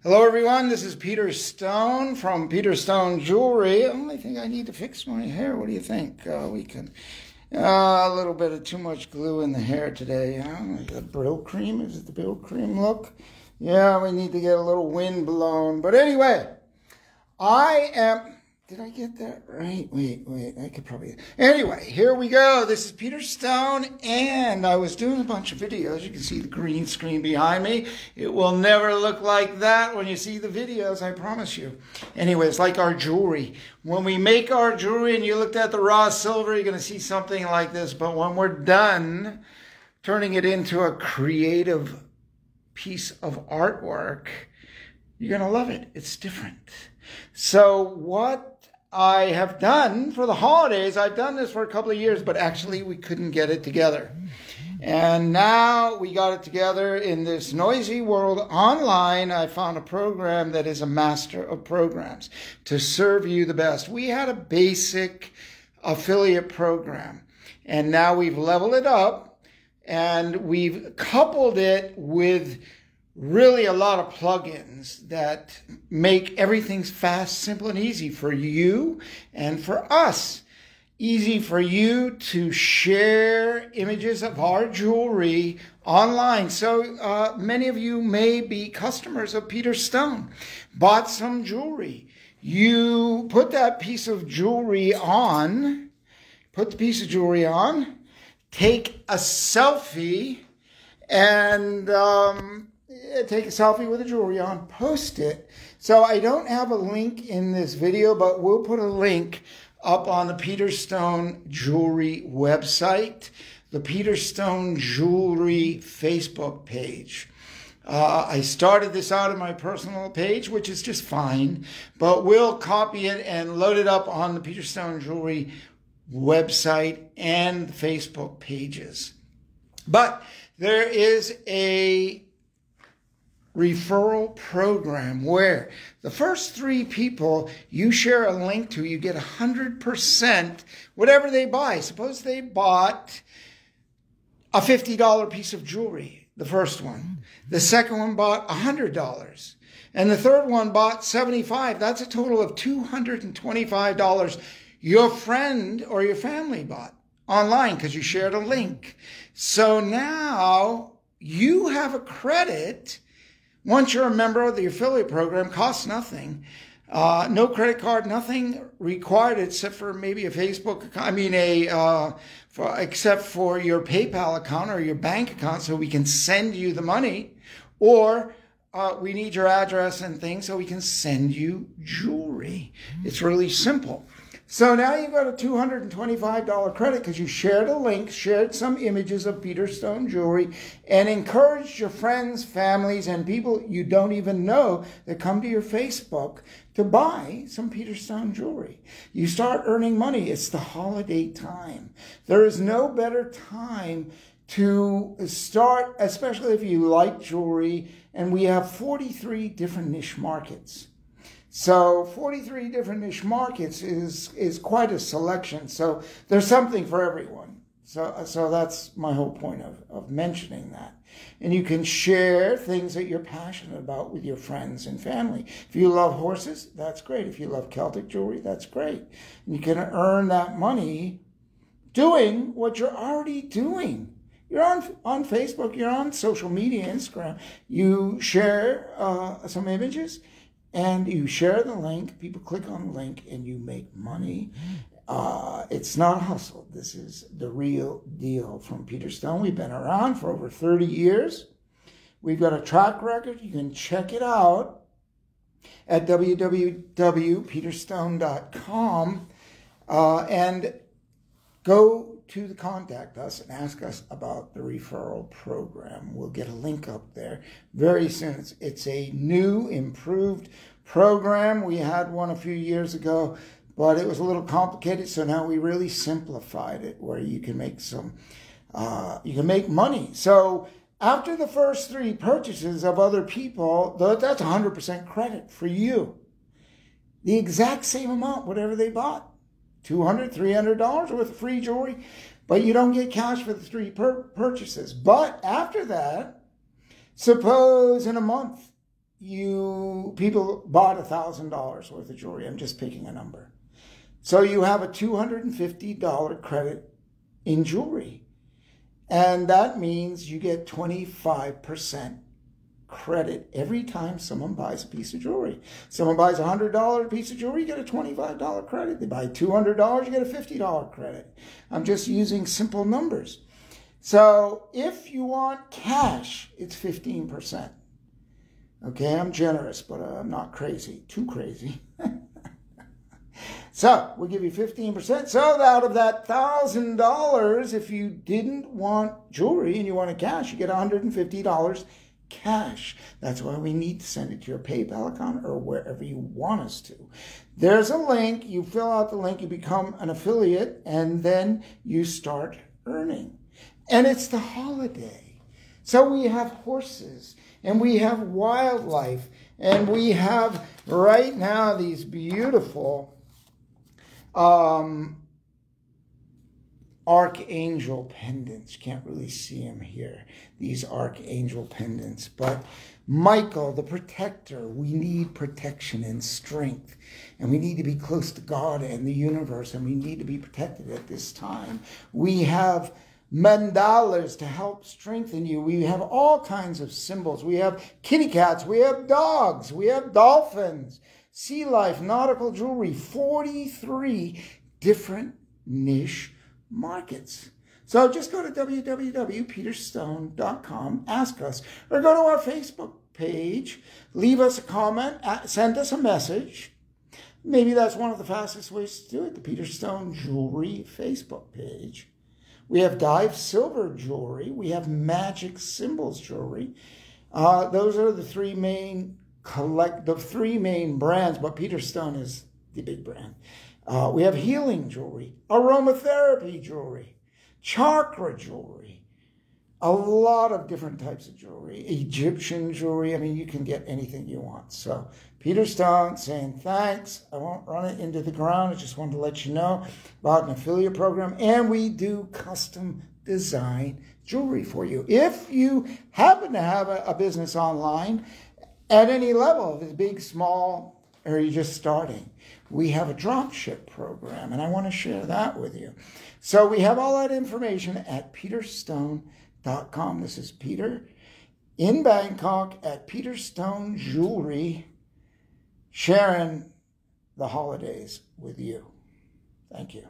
Hello everyone, this is Peter Stone from Peter Stone Jewelry. I think I need to fix my hair. What do you think? We can... a little bit of too much glue in the hair today. The Brill cream, is it the Brill cream look? Yeah, we need to get a little wind blown. But anyway, did I get that right? Wait, I could probably... Anyway, here we go. This is Peter Stone, and I was doing a bunch of videos. You can see the green screen behind me. It will never look like that when you see the videos, I promise you. Anyway, it's like our jewelry. When we make our jewelry and you looked at the raw silver, you're going to see something like this. But when we're done turning it into a creative piece of artwork, you're going to love it. It's different. So what I have done for the holidays, I've done this for a couple of years, but actually we couldn't get it together. And now we got it together in this noisy world online. I found a program that is a master of programs to serve you the best. We had a basic affiliate program, and now we've leveled it up, and we've coupled it with really a lot of plugins that make everything fast, simple, and easy for you and for us. Easy for you to share images of our jewelry online. So many of you may be customers of Peter Stone, bought some jewelry. You put that piece of jewelry on, take a selfie, and take a selfie with the jewelry on, post it. So I don't have a link in this video, but we'll put a link up on the Peter Stone Jewelry website, the Peter Stone Jewelry Facebook page. I started this out on my personal page, which is just fine, but we'll copy it and load it up on the Peter Stone Jewelry website and the Facebook pages. But there is a referral program where the first 3 people you share a link to, you get 100% whatever they buy. Suppose they bought a $50 piece of jewelry, the first one. The second one bought $100. And the third one bought $75. That's a total of $225 your friend or your family bought online because you shared a link. So now you have a credit. Once you're a member of the affiliate program, costs nothing. No credit card, nothing required except for maybe a Facebook account. Except for your PayPal account or your bank account, so we can send you the money. Or we need your address and things so we can send you jewelry. It's really simple. So now you've got a $225 credit because you shared a link, shared some images of Peter Stone jewelry, and encouraged your friends, families, and people you don't even know that come to your Facebook to buy some Peter Stone jewelry. You start earning money. It's the holiday time. There is no better time to start, especially if you like jewelry, and we have 43 different niche markets. So 43 different niche markets is quite a selection. So there's something for everyone. So that's my whole point of mentioning that. And you can share things that you're passionate about with your friends and family. If you love horses, that's great. If you love Celtic jewelry, that's great. And you can earn that money doing what you're already doing. You're on Facebook, you're on social media, Instagram. You share some images, and you share the link, people click on the link, and you make money. It's not a hustle. This is the real deal from Peter Stone. We've been around for over 30 years. We've got a track record. You can check it out at www.peterstone.com and go to the contact us and ask us about the referral program. We'll get a link up there very soon. It's a new, improved program. We had one a few years ago, but it was a little complicated, so now we really simplified it where you can make money. So after the first 3 purchases of other people, that's 100% credit for you. The exact same amount, whatever they bought. $200, $300 worth of free jewelry, but you don't get cash for the 3 purchases. But after that, suppose in a month people bought $1,000 worth of jewelry. I'm just picking a number. So you have a $250 credit in jewelry. And that means you get 25% credit every time someone buys a piece of jewelry. Someone buys a $100 piece of jewelry, you get a $25 credit. They buy $200, you get a $50 credit. I'm just using simple numbers. So if you want cash, it's 15%. Okay, I'm generous, but I'm not crazy, too crazy. So we'll give you 15%. So out of that $1,000, if you didn't want jewelry and you wanted cash, you get $150 cash. That's why we need to send it to your PayPal account or wherever you want us to. There's a link. You fill out the link, you become an affiliate, and then you start earning. And it's the holiday. So we have horses, and we have wildlife, and we have right now these beautiful archangel pendants. You can't really see them here, these archangel pendants. But Michael, the protector, we need protection and strength. And we need to be close to God and the universe, and we need to be protected at this time. We have mandalas to help strengthen you. We have all kinds of symbols. We have kitty cats, we have dogs, we have dolphins, sea life, nautical jewelry, 43 different niche markets. So just go to www.peterstone.com, ask us, or go to our Facebook page, leave us a comment, send us a message. Maybe that's one of the fastest ways to do it, the Peter Stone Jewelry Facebook page. We have Dive Silver jewelry. We have Magic Symbols jewelry. Those are the three main brands, but Peter Stone is the big brand. We have healing jewelry, aromatherapy jewelry, chakra jewelry, a lot of different types of jewelry, Egyptian jewelry. I mean, you can get anything you want. So Peter Stone saying thanks. I won't run it into the ground. I just wanted to let you know about an affiliate program. And we do custom design jewelry for you. If you happen to have a business online at any level, if it's big, small, or you're just starting, we have a drop ship program, and I want to share that with you. So we have all that information at peterstone.com. This is Peter in Bangkok at Peter Stone Jewelry, sharing the holidays with you. Thank you.